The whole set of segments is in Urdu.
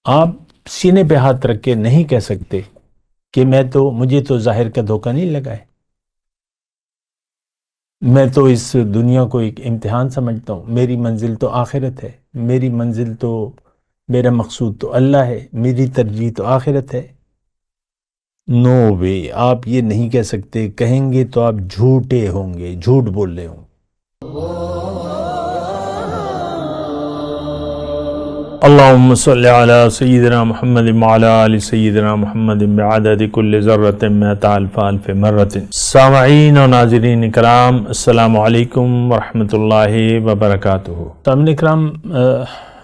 آپ سینے پہ ہاتھ رکھ کے نہیں کہہ سکتے کہ مجھے تو ظاہر کا دھوکہ نہیں لگا ہے، میں تو اس دنیا کو ایک امتحان سمجھتا ہوں، میری منزل تو آخرت ہے، میری منزل تو، میرا مقصود تو اللہ ہے، میری ترجیح تو آخرت ہے۔ نو وے، آپ یہ نہیں کہہ سکتے، کہیں گے تو آپ جھوٹے ہوں گے، جھوٹ بول رہے ہوں گے۔ اللہم صلی علی سیدنا محمد وعلی آل سیدنا محمد بعدد کل ذرۃ مئۃ الف الف مرۃ۔ سامعین و ناظرین کرام، السلام علیکم ورحمۃ اللہ وبرکاتہ۔ سامعین کرام،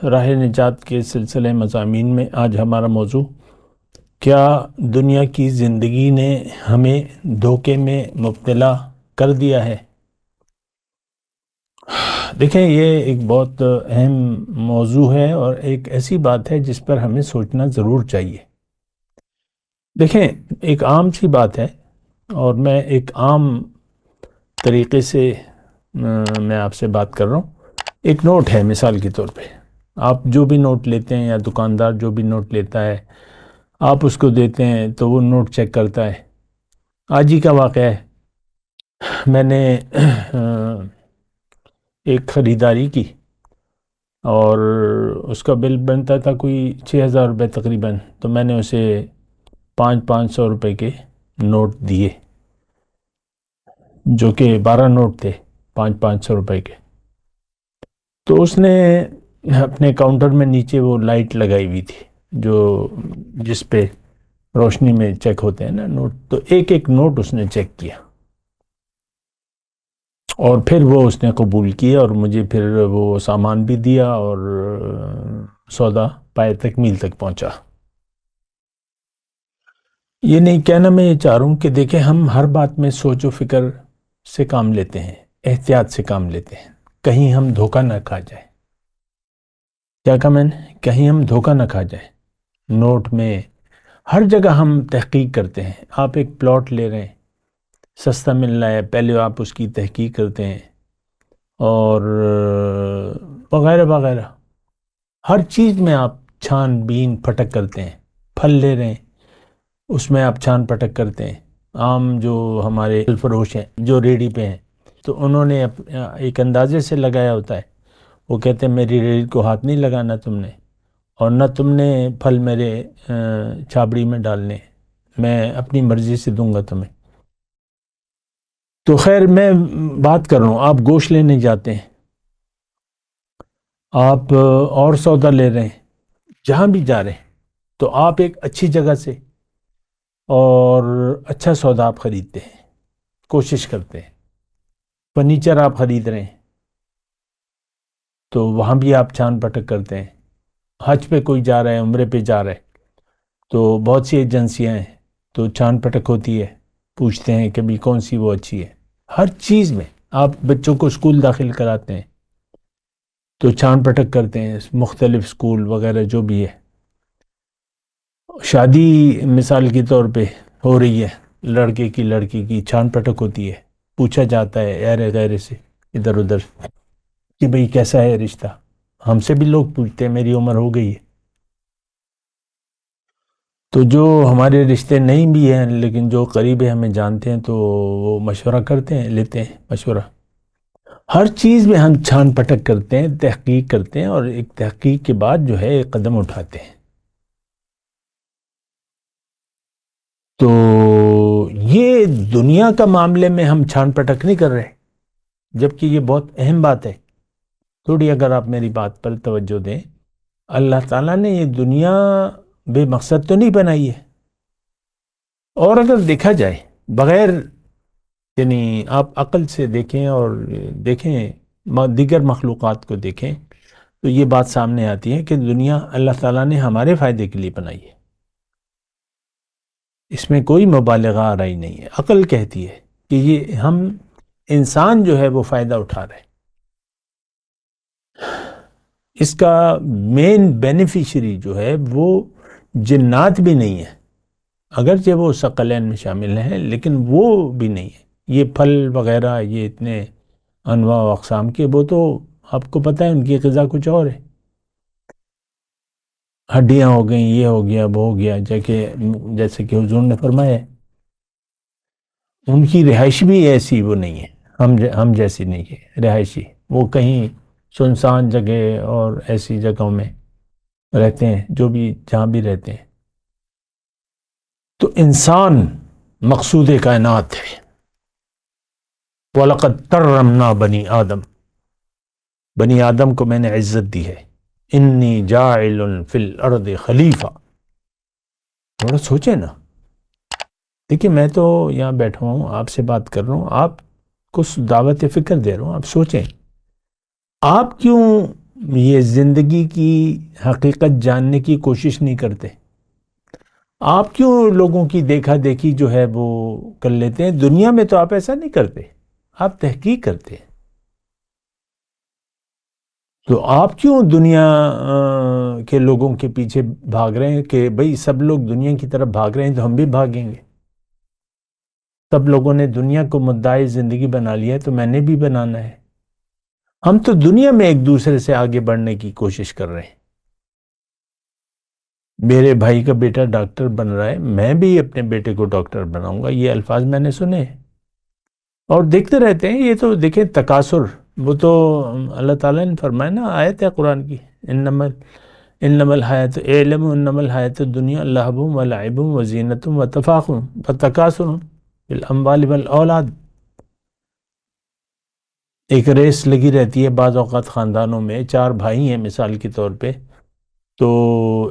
راہ نجات کے سلسلے مضامین میں آج ہمارا موضوع، کیا دنیا کی زندگی نے ہمیں دھوکے میں مبتلا کر دیا ہے؟ دیکھیں، یہ ایک بہت اہم موضوع ہے اور ایک ایسی بات ہے جس پر ہمیں سوچنا ضرور چاہیے۔ دیکھیں، ایک عام سی بات ہے اور میں ایک عام طریقے سے میں آپ سے بات کر رہا ہوں۔ ایک نوٹ ہے، مثال کے طور پہ آپ جو بھی نوٹ لیتے ہیں یا دکاندار جو بھی نوٹ لیتا ہے، آپ اس کو دیتے ہیں تو وہ نوٹ چیک کرتا ہے۔ آج ہی کا واقعہ ہے، میں نے ایک خریداری کی اور اس کا بل بنتا تھا کوئی 6,000 روپے تقریباً، تو میں نے اسے 500 روپے کے نوٹ دیے، جو کہ 12 نوٹ تھے 500 روپے کے۔ تو اس نے اپنے کاؤنٹر میں نیچے وہ لائٹ لگائی ہوئی تھی جس پہ روشنی میں چیک ہوتے ہیں نا نوٹ، تو ایک ایک نوٹ اس نے چیک کیا اور پھر وہ اس نے قبول کیا اور مجھے پھر وہ سامان بھی دیا اور سودا پائے تکمیل تک پہنچا۔ یہ نہیں کہنا، میں یہ چاہ رہا ہوں کہ دیکھیں، ہم ہر بات میں سوچ و فکر سے کام لیتے ہیں، احتیاط سے کام لیتے ہیں، کہیں ہم دھوکہ نہ کھا جائیں۔ کیا کہا میں نے؟ کہیں ہم دھوکہ نہ کھا جائیں۔ نوٹ میں ہر جگہ ہم تحقیق کرتے ہیں۔ آپ ایک پلاٹ لے رہے ہیں، سستا مل رہا ہے، پہلے آپ اس کی تحقیق کرتے ہیں اور وغیرہ وغیرہ، ہر چیز میں آپ چھان بین پھٹک کرتے ہیں۔ پھل لے رہے ہیں، اس میں آپ چھان پھٹک کرتے ہیں۔ عام جو ہمارے پھل فروش ہیں جو ریڑھی پہ ہیں، تو انہوں نے ایک اندازے سے لگایا ہوتا ہے، وہ کہتے ہیں میری ریڑھی کو ہاتھ نہیں لگانا تم نے، اور نہ تم نے پھل میرے چھابڑی میں ڈالنے، میں اپنی مرضی سے دوں گا تمہیں۔ تو خیر، میں بات کر رہا ہوں، آپ گوشت لینے جاتے ہیں، آپ اور سودا لے رہے ہیں، جہاں بھی جا رہے ہیں، تو آپ ایک اچھی جگہ سے اور اچھا سودا آپ خریدتے ہیں، کوشش کرتے ہیں۔ فرنیچر آپ خرید رہے ہیں تو وہاں بھی آپ چھان پٹک کرتے ہیں۔ حج پہ کوئی جا رہا ہے، عمرے پہ جا رہا ہے، تو بہت سی ایجنسیاں ہیں، تو چھان پٹک ہوتی ہے، پوچھتے ہیں کہ بھی کون سی وہ اچھی ہے۔ ہر چیز میں آپ بچوں کو اسکول داخل کراتے ہیں تو چھان پٹک کرتے ہیں، مختلف اسکول وغیرہ جو بھی ہے۔ شادی مثال کے طور پہ ہو رہی ہے، لڑکے کی لڑکی کی چھان پٹک ہوتی ہے، پوچھا جاتا ہے ایرے غیرے سے ادھر ادھر کہ بھئی کیسا ہے رشتہ۔ ہم سے بھی لوگ پوچھتے ہیں، میری عمر ہو گئی ہے، تو جو ہمارے رشتے نہیں بھی ہیں لیکن جو قریب ہمیں جانتے ہیں تو وہ مشورہ کرتے ہیں، لیتے ہیں مشورہ۔ ہر چیز میں ہم چھان پٹک کرتے ہیں، تحقیق کرتے ہیں، اور ایک تحقیق کے بعد جو ہے ایک قدم اٹھاتے ہیں۔ تو یہ دنیا کا معاملے میں ہم چھان پٹک نہیں کر رہے، جبکہ یہ بہت اہم بات ہے۔ تھوڑی اگر آپ میری بات پر توجہ دیں، اللہ تعالیٰ نے یہ دنیا بے مقصد تو نہیں بنائی ہے، اور اگر دیکھا جائے بغیر، یعنی آپ عقل سے دیکھیں اور دیکھیں دیگر مخلوقات کو دیکھیں، تو یہ بات سامنے آتی ہے کہ دنیا اللہ تعالیٰ نے ہمارے فائدے کے لیے بنائی ہے۔ اس میں کوئی مبالغہ آرائی نہیں ہے، عقل کہتی ہے کہ یہ ہم انسان جو ہے وہ فائدہ اٹھا رہے ہیں۔ اس کا مین بینیفیشری جو ہے وہ جنات بھی نہیں ہے، اگرچہ وہ ثقلین میں شامل ہیں لیکن وہ بھی نہیں ہے۔ یہ پھل وغیرہ، یہ اتنے انواع و اقسام کے، وہ تو آپ کو پتہ ہے ان کی غذا کچھ اور ہے۔ ہڈیاں ہو گئیں، یہ ہو گیا، وہ ہو گیا، جیسے کہ حضور نے فرمایا ہے، ان کی رہائش بھی ایسی وہ نہیں ہے، ہم جیسی نہیں ہے رہائشی، وہ کہیں سنسان جگہ اور ایسی جگہوں میں رہتے ہیں، جو بھی جہاں بھی رہتے ہیں۔ تو انسان مقصود کائنات ہے۔ وَلَقَدْ كَرَّمْنَا بَنِي آدم، بنی آدم کو میں نے عزت دی ہے۔ انی جاعل فی الارض خلیفہ، تھوڑا سوچیں نا۔ دیکھیں میں تو یہاں بیٹھا ہوں، آپ سے بات کر رہا ہوں، آپ کو دعوت فکر دے رہا ہوں، آپ سوچیں آپ کیوں یہ زندگی کی حقیقت جاننے کی کوشش نہیں کرتے؟ آپ کیوں لوگوں کی دیکھا دیکھی جو ہے وہ کر لیتے ہیں؟ دنیا میں تو آپ ایسا نہیں کرتے، آپ تحقیق کرتے ہیں۔ تو آپ کیوں دنیا کے لوگوں کے پیچھے بھاگ رہے ہیں کہ بھئی سب لوگ دنیا کی طرف بھاگ رہے ہیں تو ہم بھی بھاگیں گے؟ سب لوگوں نے دنیا کو مدعی زندگی بنا لیا ہے تو میں نے بھی بنانا ہے۔ ہم تو دنیا میں ایک دوسرے سے آگے بڑھنے کی کوشش کر رہے ہیں۔ میرے بھائی کا بیٹا ڈاکٹر بن رہا ہے، میں بھی اپنے بیٹے کو ڈاکٹر بناؤں گا، یہ الفاظ میں نے سنے ہیں اور دیکھتے رہتے ہیں۔ یہ تو دیکھیں تکاثر، وہ تو اللہ تعالیٰ نے فرمایا نا، آیت ہے قرآن کی، انما الحیات اعلم انما الحیات الدنیا لہب و لعب و زینت و تفاخر و تکاثر فی الاموال والاولاد۔ ایک ریس لگی رہتی ہے بعض اوقات خاندانوں میں، چار بھائی ہیں مثال کے طور پہ، تو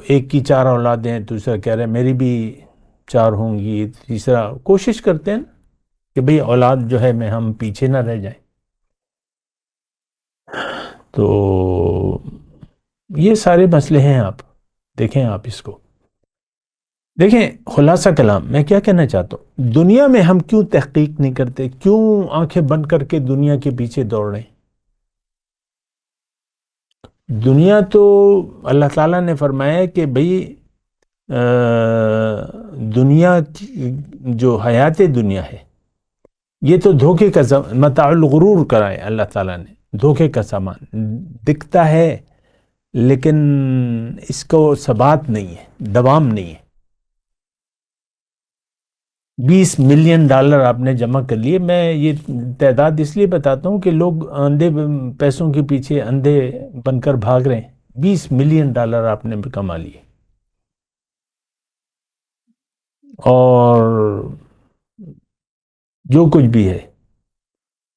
ایک کی چار اولادیں ہیں، دوسرا کہہ رہا ہے میری بھی چار ہوں گی، تیسرا کوشش کرتے ہیں کہ بھئی اولاد جو ہے میں ہم پیچھے نہ رہ جائیں۔ تو یہ سارے مسئلے ہیں، آپ دیکھیں، آپ اس کو دیکھیں۔ خلاصہ کلام میں کیا کہنا چاہتا ہوں، دنیا میں ہم کیوں تحقیق نہیں کرتے؟ کیوں آنکھیں بند کر کے دنیا کے پیچھے دوڑ رہے ہیں؟ دنیا تو اللہ تعالیٰ نے فرمایا کہ بھئی دنیا جو حیات دنیا ہے یہ تو دھوکے کا متاع الغرور کرائے اللہ تعالیٰ نے، دھوکے کا سامان دکھتا ہے لیکن اس کو ثبات نہیں ہے، دوام نہیں ہے۔ $20 ملین آپ نے جمع کر لیے۔ میں یہ تعداد اس لیے بتاتا ہوں کہ لوگ اندھے پیسوں کے پیچھے اندھے بن کر بھاگ رہے ہیں۔ $20 ملین آپ نے کما لیے، اور جو کچھ بھی ہے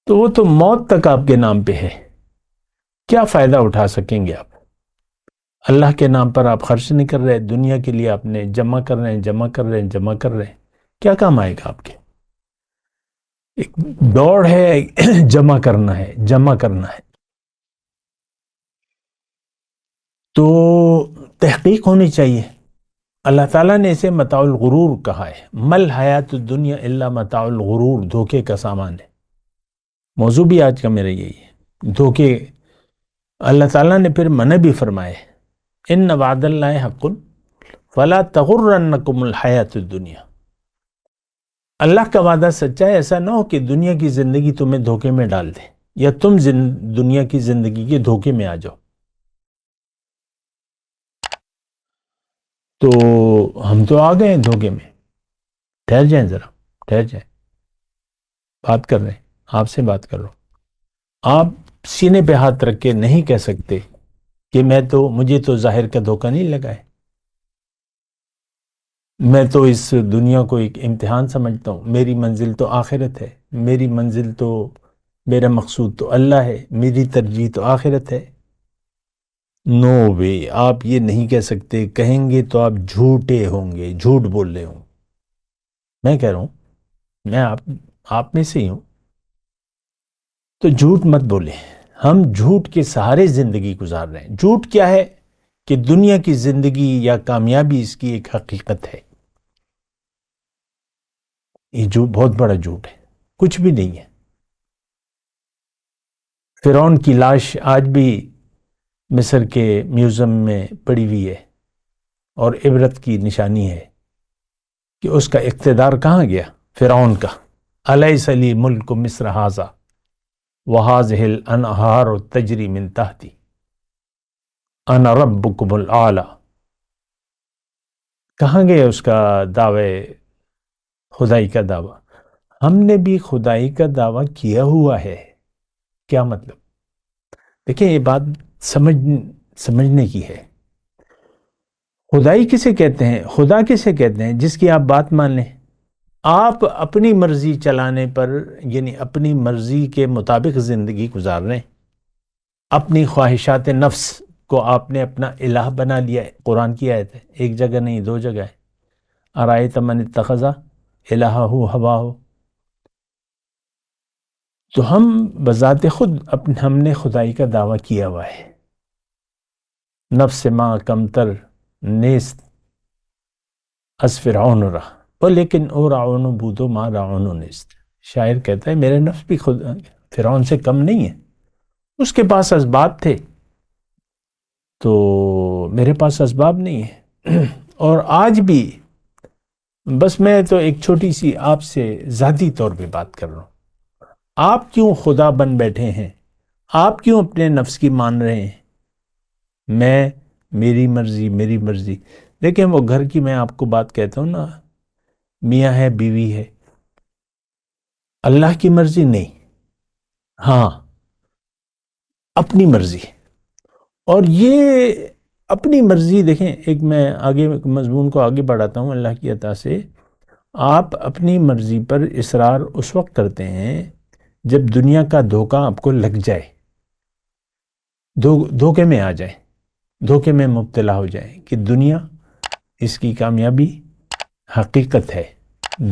تو وہ تو موت تک آپ کے نام پہ ہے۔ کیا فائدہ اٹھا سکیں گے آپ؟ اللہ کے نام پر آپ خرچ نہیں کر رہے، دنیا کے لیے آپ نے جمع کر رہے ہیں، جمع کر رہے ہیں، جمع کر رہے ہیں، کیا کام آئے گا آپ کے؟ ایک دوڑ ہے، جمع کرنا ہے، جمع کرنا ہے، تو تحقیق ہونی چاہیے۔ اللہ تعالیٰ نے اسے متاع الغرور کہا ہے، مل حیات الدنیا الا متاع الغرور، دھوکے کا سامان ہے۔ موضوع بھی آج کا میرا یہی ہے، دھوکے۔ اللہ تعالیٰ نے پھر منع بھی فرمائے، ان وعد اللہ حق فلا تغرنکم الحیات الدنیا۔ اللہ کا وعدہ سچا ہے، ایسا نہ ہو کہ دنیا کی زندگی تمہیں دھوکے میں ڈال دے یا تم دنیا کی زندگی کے دھوکے میں آ جاؤ۔ تو ہم تو آ گئے ہیں دھوکے میں۔ ٹھہر جائیں ذرا، ٹھہر جائیں، بات کر رہے ہیں، آپ سے بات کر رہا ہوں۔ آپ سینے پہ ہاتھ رکھ کے نہیں کہہ سکتے کہ مجھے تو ظاہر کا دھوکہ نہیں لگا ہے، میں تو اس دنیا کو ایک امتحان سمجھتا ہوں، میری منزل تو آخرت ہے، میری منزل تو، میرا مقصود تو اللہ ہے، میری ترجیح تو آخرت ہے۔ نو وے، آپ یہ نہیں کہہ سکتے، کہیں گے تو آپ جھوٹے ہوں گے، جھوٹ بول رہے ہوں۔ میں کہہ رہا ہوں، میں آپ میں سے ہی ہوں، تو جھوٹ مت بولیں۔ ہم جھوٹ کے سہارے زندگی گزار رہے ہیں۔ جھوٹ کیا ہے کہ دنیا کی زندگی یا کامیابی اس کی ایک حقیقت ہے، یہ جھوٹ بہت بڑا جھوٹ ہے، کچھ بھی نہیں ہے۔ فرعون کی لاش آج بھی مصر کے میوزیم میں پڑی ہوئی ہے، اور عبرت کی نشانی ہے کہ اس کا اقتدار کہاں گیا، فرعون کا۔ الیس لی ملک مصر ھذا وھذہ الانہار تجری من تحتی انا ربکم الاعلی۔ کہاں گئے اس کا دعوے خدائی کا دعویٰ؟ ہم نے بھی خدائی کا دعویٰ کیا ہوا ہے. کیا مطلب؟ دیکھیں یہ بات سمجھنے کی ہے. خدائی کسے کہتے ہیں؟ خدا کسے کہتے ہیں؟ جس کی آپ بات مان لیں. آپ اپنی مرضی چلانے پر، یعنی اپنی مرضی کے مطابق زندگی گزار رہے ہیں. اپنی خواہشات نفس کو آپ نے اپنا الہ بنا لیا ہے. قرآن کی آیت ہے، ایک جگہ نہیں 2 جگہ ہے. ارائیت من اتخذ الہہ ہواہ. تو ہم بذات خود ہم نے خدائی کا دعویٰ کیا ہوا ہے. نفس ما کمتر نیست از فرعون رہا، اور لیکن او رعون بودو ما رعون نیست. شاعر کہتا ہے میرے نفس بھی خود فرعون سے کم نہیں ہے. اس کے پاس اسباب تھے تو میرے پاس اسباب نہیں ہے. اور آج بھی بس میں تو ایک چھوٹی سی آپ سے ذاتی طور پہ بات کر رہا ہوں. آپ کیوں خدا بن بیٹھے ہیں؟ آپ کیوں اپنے نفس کی مان رہے ہیں؟ میں میری مرضی میری مرضی. دیکھیں وہ گھر کی میں آپ کو بات کہتا ہوں نا، میاں ہے بیوی ہے، اللہ کی مرضی نہیں، ہاں اپنی مرضی. اور یہ اپنی مرضی دیکھیں، ایک میں آگے مضمون کو آگے بڑھاتا ہوں. اللہ کی عطا سے آپ اپنی مرضی پر اصرار اس وقت کرتے ہیں جب دنیا کا دھوکہ آپ کو لگ جائے، دھوکے میں آ جائے، دھوکے میں مبتلا ہو جائے کہ دنیا اس کی کامیابی حقیقت ہے،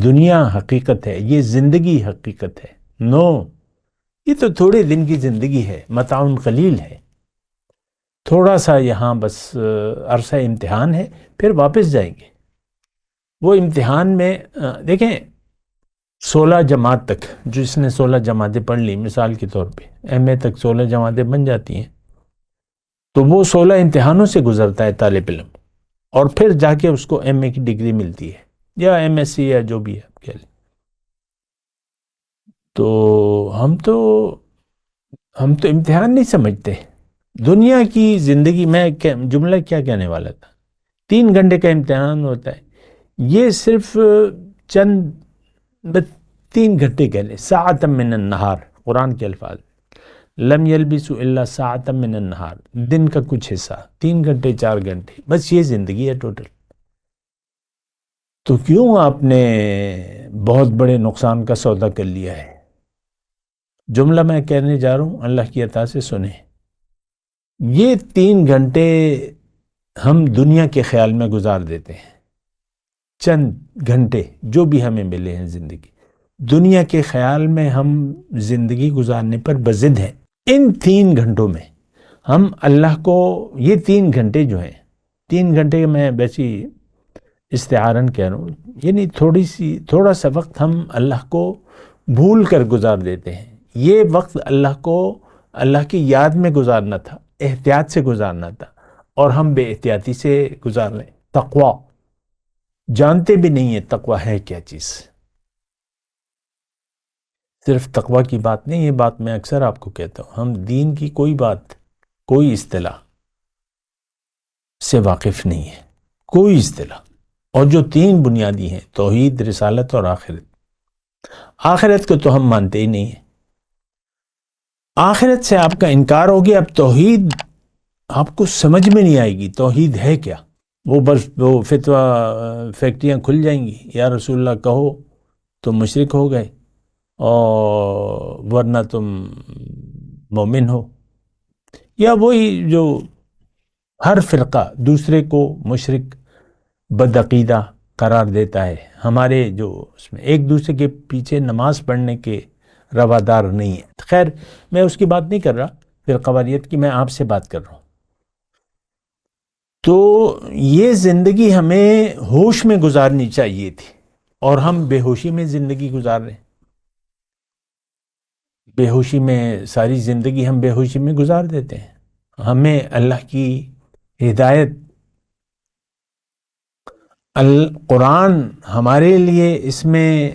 دنیا حقیقت ہے، یہ زندگی حقیقت ہے. نو، یہ تو تھوڑے دن کی زندگی ہے، متاع قلیل ہے، تھوڑا سا یہاں بس عرصہ امتحان ہے، پھر واپس جائیں گے. وہ امتحان میں دیکھیں 16 جماعت تک، جس نے 16 جماعتیں پڑھ لی مثال کے طور پہ، ایم اے تک 16 جماعتیں بن جاتی ہیں، تو وہ 16 امتحانوں سے گزرتا ہے طالب علم، اور پھر جا کے اس کو ایم اے کی ڈگری ملتی ہے، یا ایم ایس سی یا جو بھی ہے آپ کہہ لیں. تو ہم تو امتحان نہیں سمجھتے دنیا کی زندگی. میں جملہ کیا کہنے والا تھا، 3 گھنٹے کا امتحان ہوتا ہے، یہ صرف چند 3 گھنٹے کہہ لیں، ساعۃ من النہار، قرآن کے الفاظ، لم یلبسوا الا ساعۃ من النہار، دن کا کچھ حصہ، 3 گھنٹے 4 گھنٹے، بس یہ زندگی ہے ٹوٹل. تو کیوں آپ نے بہت بڑے نقصان کا سودا کر لیا ہے؟ جملہ میں کہنے جا رہا ہوں، اللہ کی عطا سے سنیں. یہ 3 گھنٹے ہم دنیا کے خیال میں گزار دیتے ہیں. چند گھنٹے جو بھی ہمیں ملے ہیں زندگی، دنیا کے خیال میں ہم زندگی گزارنے پر بضد ہیں. ان 3 گھنٹوں میں ہم اللہ کو، یہ 3 گھنٹے جو ہیں، 3 گھنٹے میں ویسی استعارن کہہ رہا ہوں، یعنی تھوڑا سا وقت ہم اللہ کو بھول کر گزار دیتے ہیں. یہ وقت اللہ کی یاد میں گزارنا تھا، احتیاط سے گزارنا تھا، اور ہم بے احتیاطی سے گزار رہے ہیں. تقویٰ جانتے بھی نہیں ہیں تقویٰ ہے کیا چیز. صرف تقویٰ کی بات نہیں، یہ بات میں اکثر آپ کو کہتا ہوں، ہم دین کی کوئی بات، کوئی اصطلاح سے واقف نہیں ہے، کوئی اصطلاح. اور جو 3 بنیادی ہیں، توحید، رسالت اور آخرت. آخرت کو تو ہم مانتے ہی نہیں ہیں. آخرت سے آپ کا انکار ہو گیا، اب توحید آپ کو سمجھ میں نہیں آئے گی. توحید ہے کیا؟ وہ بس وہ فتویٰ فیکٹریاں کھل جائیں گی، یا رسول اللہ کہو تو مشرک ہو گئے، اور ورنہ تم مومن ہو. یا وہی جو ہر فرقہ دوسرے کو مشرک بدعقیدہ قرار دیتا ہے. ہمارے جو اس میں ایک دوسرے کے پیچھے نماز پڑھنے کے روادار نہیں ہے. خیر میں اس کی بات نہیں کر رہا، فرقواریت کی میں آپ سے بات کر رہا ہوں. تو یہ زندگی ہمیں ہوش میں گزارنی چاہیے تھی، اور ہم بے ہوشی میں زندگی گزار رہے ہیں. بے ہوشی میں ساری زندگی ہم بے ہوشی میں گزار دیتے ہیں. ہمیں اللہ کی ہدایت، القرآن ہمارے لیے اس میں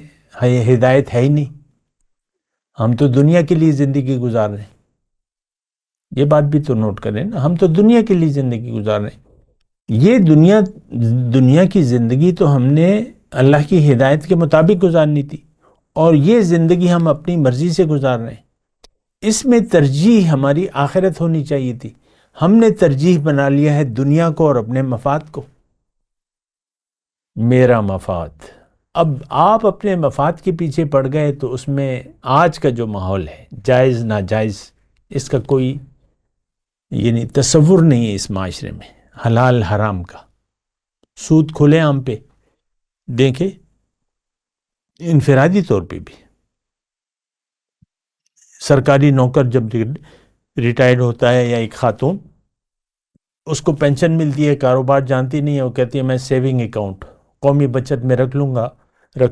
ہدایت ہے ہی نہیں. ہم تو دنیا کے لیے زندگی گزار رہے ہیں. یہ بات بھی تو نوٹ کریں نا، ہم تو دنیا کے لیے زندگی گزار رہے ہیں. یہ دنیا کی زندگی تو ہم نے اللہ کی ہدایت کے مطابق گزارنی تھی، اور یہ زندگی ہم اپنی مرضی سے گزار رہے ہیں۔ اس میں ترجیح ہماری آخرت ہونی چاہیے تھی، ہم نے ترجیح بنا لیا ہے دنیا کو اور اپنے مفاد کو۔ میرا مفاد، اب آپ اپنے مفاد کے پیچھے پڑ گئے تو اس میں آج کا جو ماحول ہے، جائز ناجائز، اس کا کوئی یعنی تصور نہیں ہے اس معاشرے میں، حلال حرام کا۔ سود کھلے عام پہ دیکھیں، انفرادی طور پہ بھی سرکاری نوکر جب ریٹائرڈ ہوتا ہے یا ایک خاتون، اس کو پینشن ملتی ہے، کاروبار جانتی نہیں ہے، وہ کہتی ہے میں سیونگ اکاؤنٹ قومی بچت میں رکھ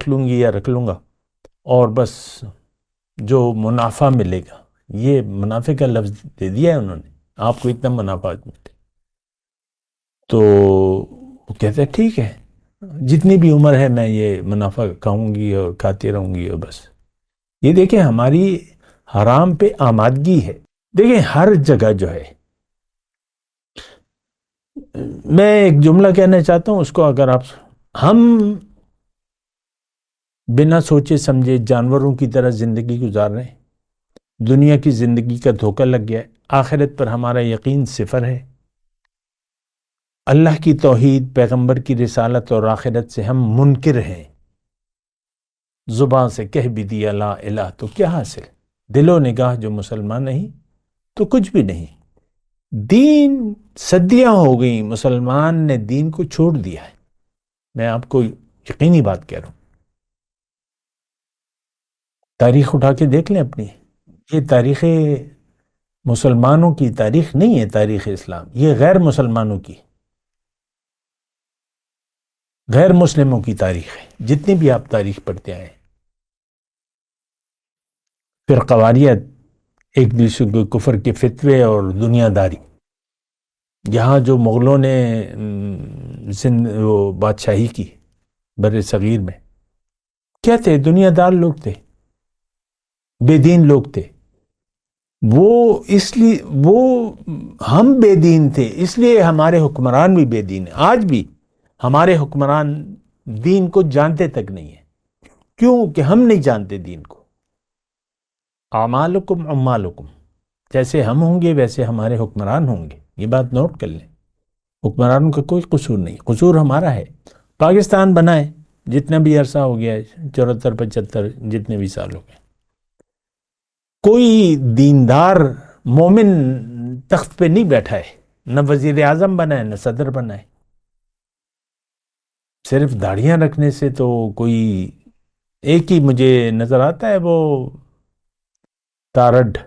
لوں گی یا رکھ لوں گا، اور بس جو منافع ملے گا، یہ منافع کا لفظ دے دیا ہے انہوں نے، آپ کو اتنا منافع ملے، تو وہ کہتے ہیں ٹھیک ہے، جتنی بھی عمر ہے میں یہ منافع کھاؤں گی اور کھاتی رہوں گی، اور بس۔ یہ دیکھیں ہماری حرام پہ آمادگی ہے۔ دیکھیں ہر جگہ جو ہے، میں ایک جملہ کہنا چاہتا ہوں، اس کو اگر ہم بنا سوچے سمجھے جانوروں کی طرح زندگی گزار رہے ہیں، دنیا کی زندگی کا دھوکہ لگ گیا ہے، آخرت پر ہمارا یقین صفر ہے، اللہ کی توحید، پیغمبر کی رسالت اور آخرت سے ہم منکر ہیں، زبان سے کہہ بھی دیا لا الہ تو کیا حاصل، دل و نگاہ جو مسلمان نہیں تو کچھ بھی نہیں۔ دین صدیاں ہو گئی، مسلمان نے دین کو چھوڑ دیا ہے، میں آپ کو یقینی بات کہہ رہا ہوں۔ تاریخ اٹھا کے دیکھ لیں اپنی، یہ تاریخ مسلمانوں کی تاریخ نہیں ہے، تاریخ اسلام یہ غیر مسلمانوں کی، غیر مسلموں کی تاریخ ہے، جتنی بھی آپ تاریخ پڑھتے آئے۔ فرقواریت، ایک دوسرے کو کفر کے فتوے اور دنیا داری، یہاں جو مغلوں نے وہ بادشاہی کی بر صغیر میں، کیا تھے؟ دنیا دار لوگ تھے، بے دین لوگ تھے، وہ ہم بے دین تھے، اس لیے ہمارے حکمران بھی بے دین ہیں۔ آج بھی ہمارے حکمران دین کو جانتے تک نہیں ہیں، کیوں کہ ہم نہیں جانتے دین کو۔ اعمالکم عمالکم، جیسے ہم ہوں گے ویسے ہمارے حکمران ہوں گے، یہ بات نوٹ کر لیں۔ حکمرانوں کا کوئی قصور نہیں، قصور ہمارا ہے۔ پاکستان بنا ہے، جتنا بھی عرصہ ہو گیا ہے، 74 75 جتنے بھی سال ہو گئے، کوئی دیندار مومن تخت پہ نہیں بیٹھا ہے، نہ وزیر اعظم بنا ہے نہ صدر بنا ہے۔ صرف داڑھیاں رکھنے سے تو کوئی ایک ہی مجھے نظر آتا ہے، وہ تارڈ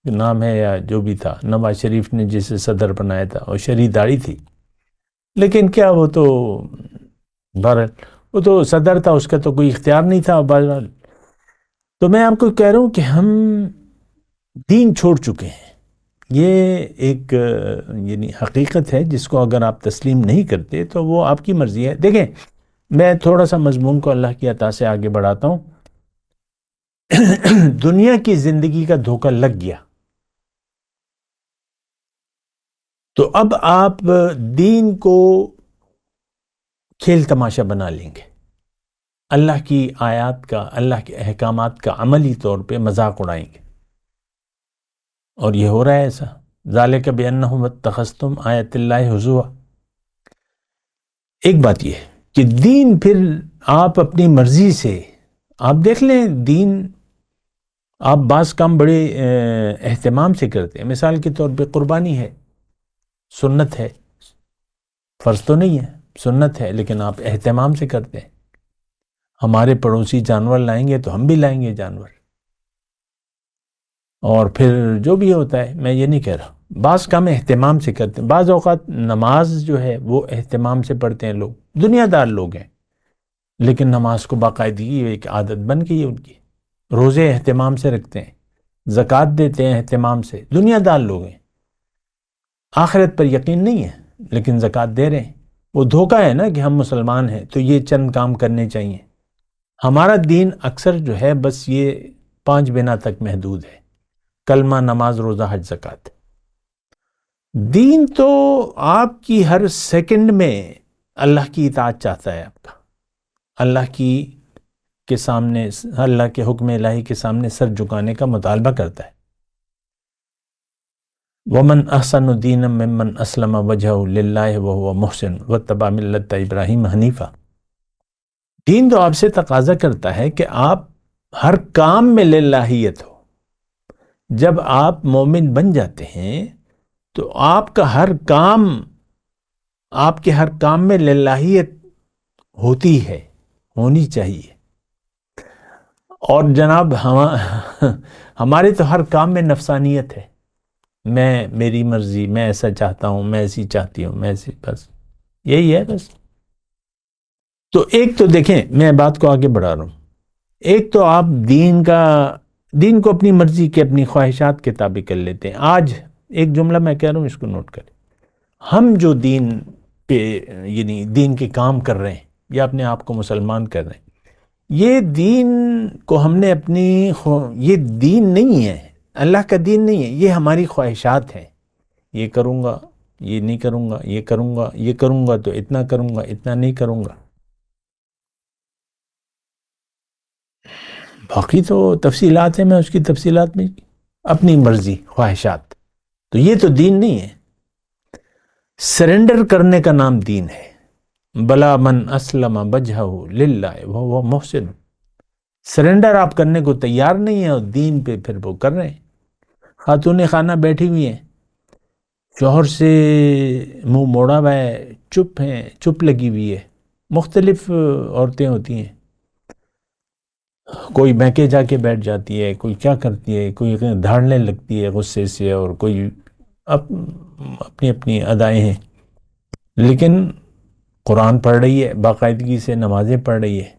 نام ہے یا جو بھی تھا، نواز شریف نے جسے صدر بنایا تھا، اور شرح داڑھی تھی، لیکن کیا وہ تو بہرحال وہ تو صدر تھا، اس کا تو کوئی اختیار نہیں تھا بہرحال۔ تو میں آپ کو کہہ رہا ہوں کہ ہم دین چھوڑ چکے ہیں، یہ ایک یعنی حقیقت ہے جس کو اگر آپ تسلیم نہیں کرتے تو وہ آپ کی مرضی ہے۔ دیکھیں میں تھوڑا سا مضمون کو اللہ کی عطا سے آگے بڑھاتا ہوں۔ دنیا کی زندگی کا دھوکہ لگ گیا تو اب آپ دین کو کھیل تماشا بنا لیں گے، اللہ کی آیات کا، اللہ کے احکامات کا عملی طور پہ مذاق اڑائیں گے، اور یہ ہو رہا ہے ایسا۔ ذالک بانہم اتخذتم آیات اللہ ہزوا۔ ایک بات یہ ہے کہ دین پھر آپ اپنی مرضی سے، آپ دیکھ لیں دین آپ بعض کام بڑے اہتمام سے کرتے ہیں، مثال کے طور پہ قربانی ہے، سنت ہے، فرض تو نہیں ہے، سنت ہے، لیکن آپ اہتمام سے کرتے ہیں۔ ہمارے پڑوسی جانور لائیں گے تو ہم بھی لائیں گے جانور، اور پھر جو بھی ہوتا ہے، میں یہ نہیں کہہ رہا، بعض کام اہتمام سے کرتے ہیں۔ بعض اوقات نماز جو ہے وہ اہتمام سے پڑھتے ہیں لوگ، دنیا دار لوگ ہیں، لیکن نماز کو باقاعدگی ایک عادت بن گئی ہے ان کی، روزے اہتمام سے رکھتے ہیں، زکوٰۃ دیتے ہیں اہتمام سے، دنیا دار لوگ ہیں، آخرت پر یقین نہیں ہے لیکن زکوٰۃ دے رہے ہیں۔ وہ دھوکہ ہے نا کہ ہم مسلمان ہیں تو یہ چند کام کرنے چاہیے۔ ہمارا دین اکثر جو ہے بس یہ 5 بنا تک محدود ہے: کلمہ، نماز، روزہ، حج، زکوٰۃ۔ دین تو آپ کی ہر سیکنڈ میں اللہ کی اطاعت چاہتا ہے آپ کا، اللہ کے سامنے، اللہ کے حکم الہی کے سامنے سر جھکانے کا مطالبہ کرتا ہے۔ وَمَنْ أَحْسَنُ دِينًا مِّمَّنْ أَسْلَمَ وَجْهَهُ لِلَّهِ وَهُوَ مُحْسِنٌ وَاتَّبَعَ مِلَّةَ إِبْرَاهِيمَ حنیفا۔ دین تو آپ سے تقاضا کرتا ہے کہ آپ ہر کام میں للہیت ہو۔ جب آپ مومن بن جاتے ہیں تو آپ کا ہر کام، آپ کے ہر کام میں للہیت ہوتی ہے، ہونی چاہیے۔ اور جناب ہمارے تو ہر کام میں نفسانیت ہے، میری مرضی، میں ایسا چاہتا ہوں، میں ایسی چاہتی ہوں، میں ایسی، بس یہی ہے بس۔ تو ایک تو دیکھیں، میں بات کو آگے بڑھا رہا ہوں، ایک تو آپ دین کو اپنی مرضی کے، اپنی خواہشات کے تابع کر لیتے ہیں۔ آج ایک جملہ میں کہہ رہا ہوں، اس کو نوٹ کریں۔ ہم جو دین پہ، یعنی دین کے کام کر رہے ہیں یا اپنے آپ کو مسلمان کر رہے ہیں، یہ دین کو ہم نے یہ دین نہیں ہے، اللہ کا دین نہیں ہے، یہ ہماری خواہشات ہیں۔ یہ کروں گا، یہ نہیں کروں گا، یہ کروں گا، یہ کروں گا تو اتنا کروں گا، اتنا نہیں کروں گا۔ باقی تو تفصیلات ہیں، میں اس کی تفصیلات میں، اپنی مرضی، خواہشات، تو یہ تو دین نہیں ہے۔ سرنڈر کرنے کا نام دین ہے۔ بلا من اسلم وجہہ للہ وہو محسن۔ سرنڈر آپ کرنے کو تیار نہیں ہیں اور دین پہ پھر وہ کر رہے ہیں۔ خاتون خانہ بیٹھی ہوئی ہیں، شوہر سے منہ موڑا ہوا ہے، چپ ہیں، چپ لگی ہوئی ہے۔ مختلف عورتیں ہوتی ہیں، کوئی بہکے جا کے بیٹھ جاتی ہے، کوئی کیا کرتی ہے، کوئی دھاڑنے لگتی ہے غصے سے، اور کوئی اپنی اپنی ادائیں ہیں۔ لیکن قرآن پڑھ رہی ہے، باقاعدگی سے نمازیں پڑھ رہی ہے،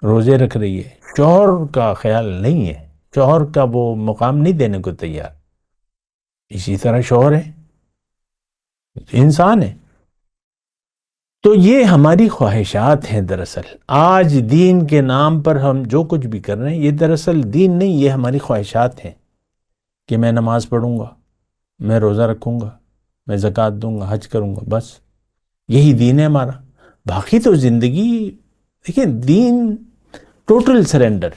روزے رکھ رہی ہے، شوہر کا خیال نہیں ہے، شوہر کا وہ مقام نہیں دینے کو تیار۔ اسی طرح شوہر ہے، انسان ہے۔ تو یہ ہماری خواہشات ہیں دراصل۔ آج دین کے نام پر ہم جو کچھ بھی کر رہے ہیں، یہ دراصل دین نہیں، یہ ہماری خواہشات ہیں کہ میں نماز پڑھوں گا، میں روزہ رکھوں گا، میں زکوٰۃ دوں گا، حج کروں گا، بس یہی دین ہے ہمارا۔ باقی تو زندگی، دیکھیں، دین ٹوٹل سرنڈر،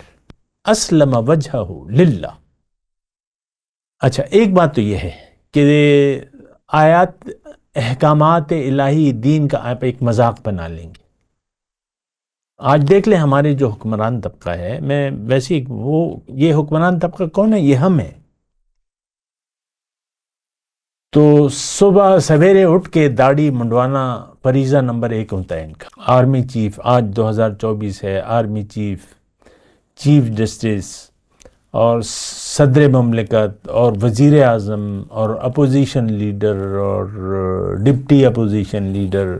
اسلم وجہہ للہ۔ اچھا، ایک بات تو یہ ہے کہ آیات، احکامات الہی دین کا آپ ایک مذاق بنا لیں گے۔ آج دیکھ لیں ہمارے جو حکمران طبقہ ہے، میں ویسے یہ حکمران طبقہ کون ہے؟ یہ ہم ہیں۔ تو صبح سویرے اٹھ کے داڑھی منڈوانا فریضہ نمبر 1 ہوتا ہے ان کا۔ آرمی چیف، آج 2024 ہے، آرمی چیف، چیف جسٹس اور صدر مملکت اور وزیر اعظم اور اپوزیشن لیڈر اور ڈپٹی اپوزیشن لیڈر،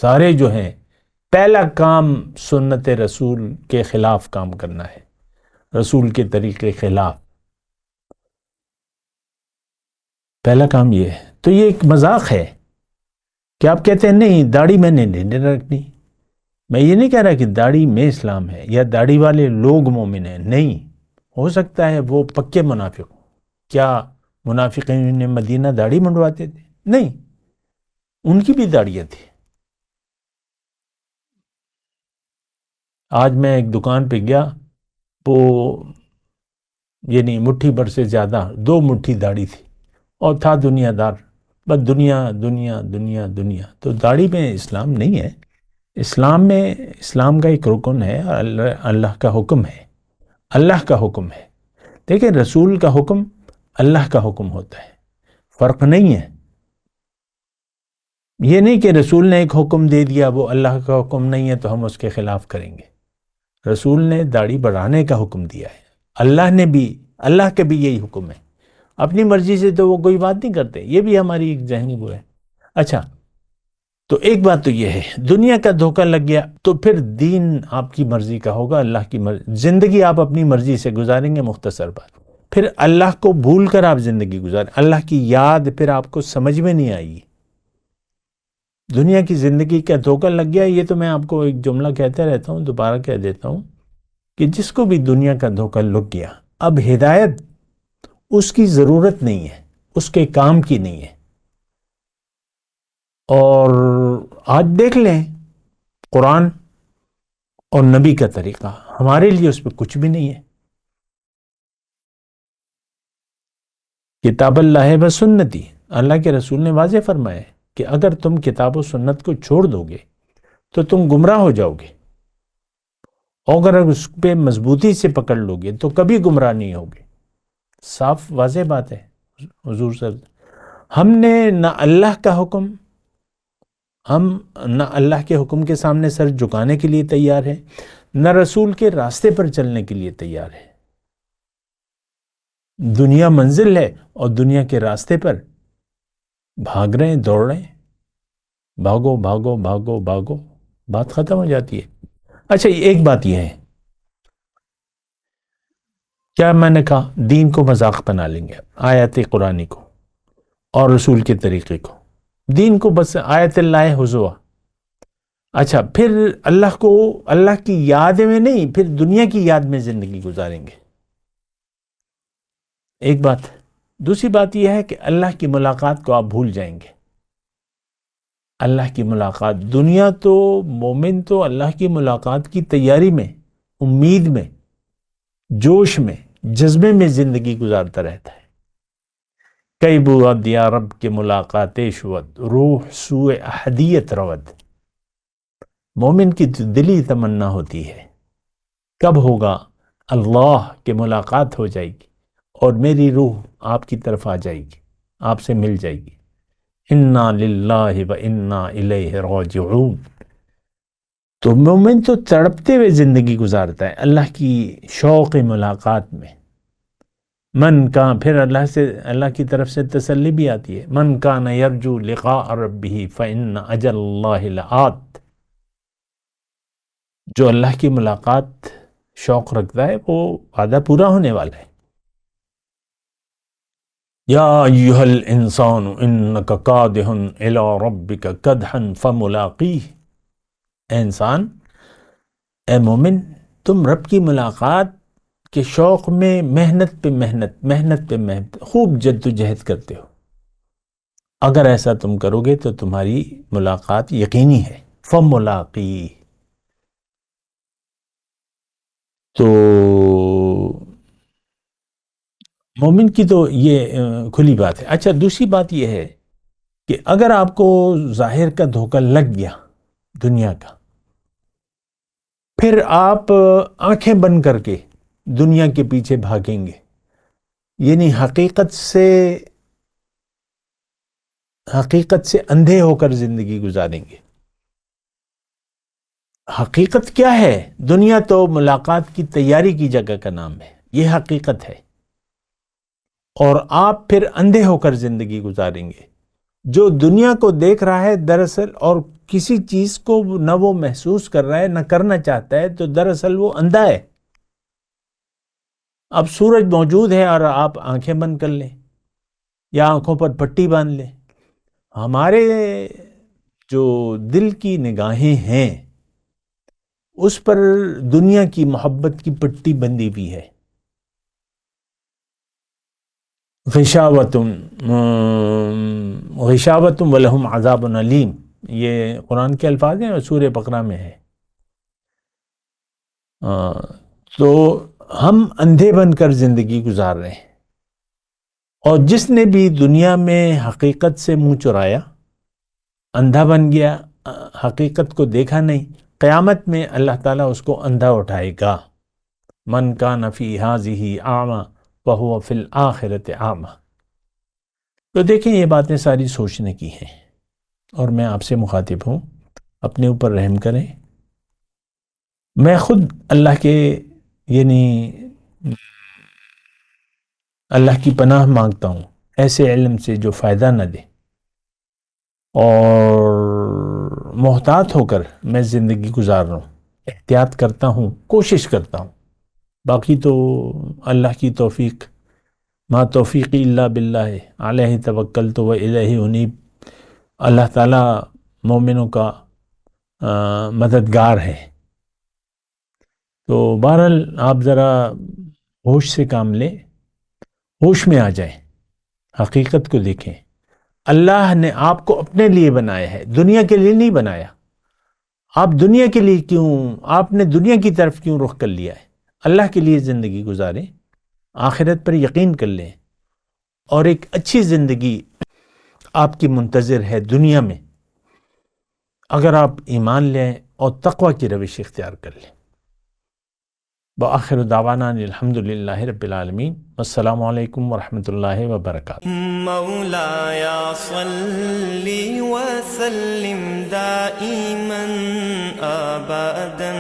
سارے جو ہیں، پہلا کام سنت رسول کے خلاف کام کرنا ہے، رسول کے طریقے خلاف، پہلا کام یہ ہے۔ تو یہ ایک مذاق ہے کہ آپ کہتے ہیں نہیں، داڑھی میں نے نہیں رکھنی۔ میں یہ نہیں کہہ رہا کہ داڑھی میں اسلام ہے یا داڑھی والے لوگ مومن ہیں، نہیں، ہو سکتا ہے وہ پکے منافق ہوں۔ کیا منافقین مدینہ داڑھی منڈواتے تھے؟ نہیں، ان کی بھی داڑیاں تھیں۔ آج میں ایک دکان پہ گیا، وہ یعنی مٹھی بھر سے زیادہ، 2 مٹھی داڑھی تھی، اور تھا دنیا دار، بس دنیا دنیا دنیا دنیا۔ تو داڑھی میں اسلام نہیں ہے۔ اسلام میں، اسلام کا ایک رکن ہے، اللہ کا حکم ہے، اللہ کا حکم ہے۔ دیکھیں، رسول کا حکم اللہ کا حکم ہوتا ہے، فرق نہیں ہے۔ یہ نہیں کہ رسول نے ایک حکم دے دیا، وہ اللہ کا حکم نہیں ہے تو ہم اس کے خلاف کریں گے۔ رسول نے داڑھی بڑھانے کا حکم دیا ہے، اللہ کا بھی یہی حکم ہے۔ اپنی مرضی سے تو وہ کوئی بات نہیں کرتے، یہ بھی ہماری ایک ذہنی وہ ہے۔ اچھا، تو ایک بات تو یہ ہے، دنیا کا دھوکہ لگ گیا تو پھر دین آپ کی مرضی کا ہوگا، اللہ کی مرضی، زندگی آپ اپنی مرضی سے گزاریں گے۔ مختصر بات، پھر اللہ کو بھول کر آپ زندگی گزاریں، اللہ کی یاد پھر آپ کو سمجھ میں نہیں آئی۔ دنیا کی زندگی کا دھوکہ لگ گیا، یہ تو میں آپ کو ایک جملہ کہتا رہتا ہوں، دوبارہ کہہ دیتا ہوں کہ جس کو بھی دنیا کا دھوکہ لگ گیا، اب ہدایت اس کی ضرورت نہیں ہے، اس کے کام کی نہیں ہے۔ اور آج دیکھ لیں قرآن اور نبی کا طریقہ، ہمارے لیے اس پہ کچھ بھی نہیں ہے. کتاب اللہ و سنتی، اللہ کے رسول نے واضح فرمایا ہے کہ اگر تم کتاب و سنت کو چھوڑ دو گے تو تم گمراہ ہو جاؤ گے، اور اگر اس پہ مضبوطی سے پکڑ لو گے تو کبھی گمراہ نہیں ہوگے. صاف واضح بات ہے. حضور صلی اللہ، ہم نے نہ اللہ کا حکم، ہم نہ اللہ کے حکم کے سامنے سر جھکانے کے لیے تیار ہیں، نہ رسول کے راستے پر چلنے کے لیے تیار ہے. دنیا منزل ہے اور دنیا کے راستے پر بھاگ رہے ہیں، دوڑ رہے ہیں. بھاگو بھاگو بھاگو بھاگو، بات ختم ہو جاتی ہے. اچھا ایک بات یہ ہے، کیا میں نے کہا دین کو مذاق بنا لیں گے، آیات قرآنی کو اور رسول کے طریقے کو، دین کو بس آیت اللہ حضوا. اچھا پھر اللہ کو، اللہ کی یاد میں نہیں، پھر دنیا کی یاد میں زندگی گزاریں گے. ایک بات. دوسری بات یہ ہے کہ اللہ کی ملاقات کو آپ بھول جائیں گے. اللہ کی ملاقات، دنیا تو مومن تو اللہ کی ملاقات کی تیاری میں، امید میں، جوش میں، جذبے میں زندگی گزارتا رہتا ہے. کئی بود یا رب کے ملاقات شود، روح سوئے احدیت رود. مومن کی دلی تمنا ہوتی ہے کب ہوگا اللہ کے ملاقات ہو جائے گی اور میری روح آپ کی طرف آ جائے گی، آپ سے مل جائے گی. انا للہ و انا الیہ راجعون. تو مومن تو تڑپتے ہوئے زندگی گزارتا ہے اللہ کی شوق ملاقات میں. من کا پھر اللہ کی طرف سے تسلی بھی آتی ہے، من کان یرجو لقاء ربہ فإن اجل اللہ لآت. جو اللہ کی ملاقات شوق رکھتا ہے وہ وعدہ پورا ہونے والا ہے. یا ایھا الانسان انک کادح الی ربک کدحا فملاقیہ. اے انسان، اے مومن، تم رب کی ملاقات کے شوق میں محنت پہ محنت، محنت پہ محنت، خوب جد و جہد کرتے ہو. اگر ایسا تم کرو گے تو تمہاری ملاقات یقینی ہے. فملاقیہ. تو مومن کی تو یہ کھلی بات ہے. اچھا دوسری بات یہ ہے کہ اگر آپ کو ظاہر کا دھوکہ لگ گیا دنیا کا، پھر آپ آنکھیں بند کر کے دنیا کے پیچھے بھاگیں گے، یعنی حقیقت سے اندھے ہو کر زندگی گزاریں گے. حقیقت کیا ہے؟ دنیا تو ملاقات کی تیاری کی جگہ کا نام ہے، یہ حقیقت ہے. اور آپ پھر اندھے ہو کر زندگی گزاریں گے. جو دنیا کو دیکھ رہا ہے دراصل، اور کسی چیز کو نہ وہ محسوس کر رہا ہے نہ کرنا چاہتا ہے، تو دراصل وہ اندھا ہے. اب سورج موجود ہے اور آپ آنکھیں بند کر لیں یا آنکھوں پر پٹی باندھ لیں. ہمارے جو دل کی نگاہیں ہیں اس پر دنیا کی محبت کی پٹی بندی ہوئی ہے. غشاوتم ولہم عذاب علیم، یہ قرآن کے الفاظ ہیں اور سورہ بقرہ میں ہے. تو ہم اندھے بن کر زندگی گزار رہے ہیں. اور جس نے بھی دنیا میں حقیقت سے منہ چرایا، اندھا بن گیا، حقیقت کو دیکھا نہیں، قیامت میں اللہ تعالیٰ اس کو اندھا اٹھائے گا. من کان فی ہذہ اعمی فہو فی الآخرۃ اعمی. تو دیکھیں یہ باتیں ساری سوچنے کی ہیں، اور میں آپ سے مخاطب ہوں، اپنے اوپر رحم کریں. میں خود اللہ کے، یعنی اللہ کی پناہ مانگتا ہوں ایسے علم سے جو فائدہ نہ دے، اور محتاط ہو کر میں زندگی گزار رہا ہوں. احتیاط کرتا ہوں، کوشش کرتا ہوں. باقی تو اللہ کی توفیق، ما توفیقی الا باللہ، علیہ توکلت و الیہ انیب. اللہ تعالیٰ مومنوں کا مددگار ہے. تو بہرحال آپ ذرا ہوش سے کام لیں، ہوش میں آ جائیں، حقیقت کو دیکھیں. اللہ نے آپ کو اپنے لیے بنایا ہے، دنیا کے لیے نہیں بنایا۔ آپ دنیا کے لیے کیوں، آپ نے دنیا کی طرف کیوں رخ کر لیا ہے؟ اللہ کے لیے زندگی گزاریں، آخرت پر یقین کر لیں، اور ایک اچھی زندگی آپ کی منتظر ہے دنیا میں، اگر آپ ایمان لیں اور تقوی کی روش اختیار کر لیں۔ وآخر دعوانا الحمدللہ رب العالمین، السلام علیکم ورحمۃ اللہ وبرکاتہ۔ مولایا صلی وسلم دائما ابدا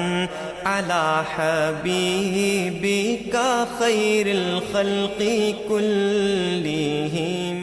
علی حبیبک خیر الخلق کلہم۔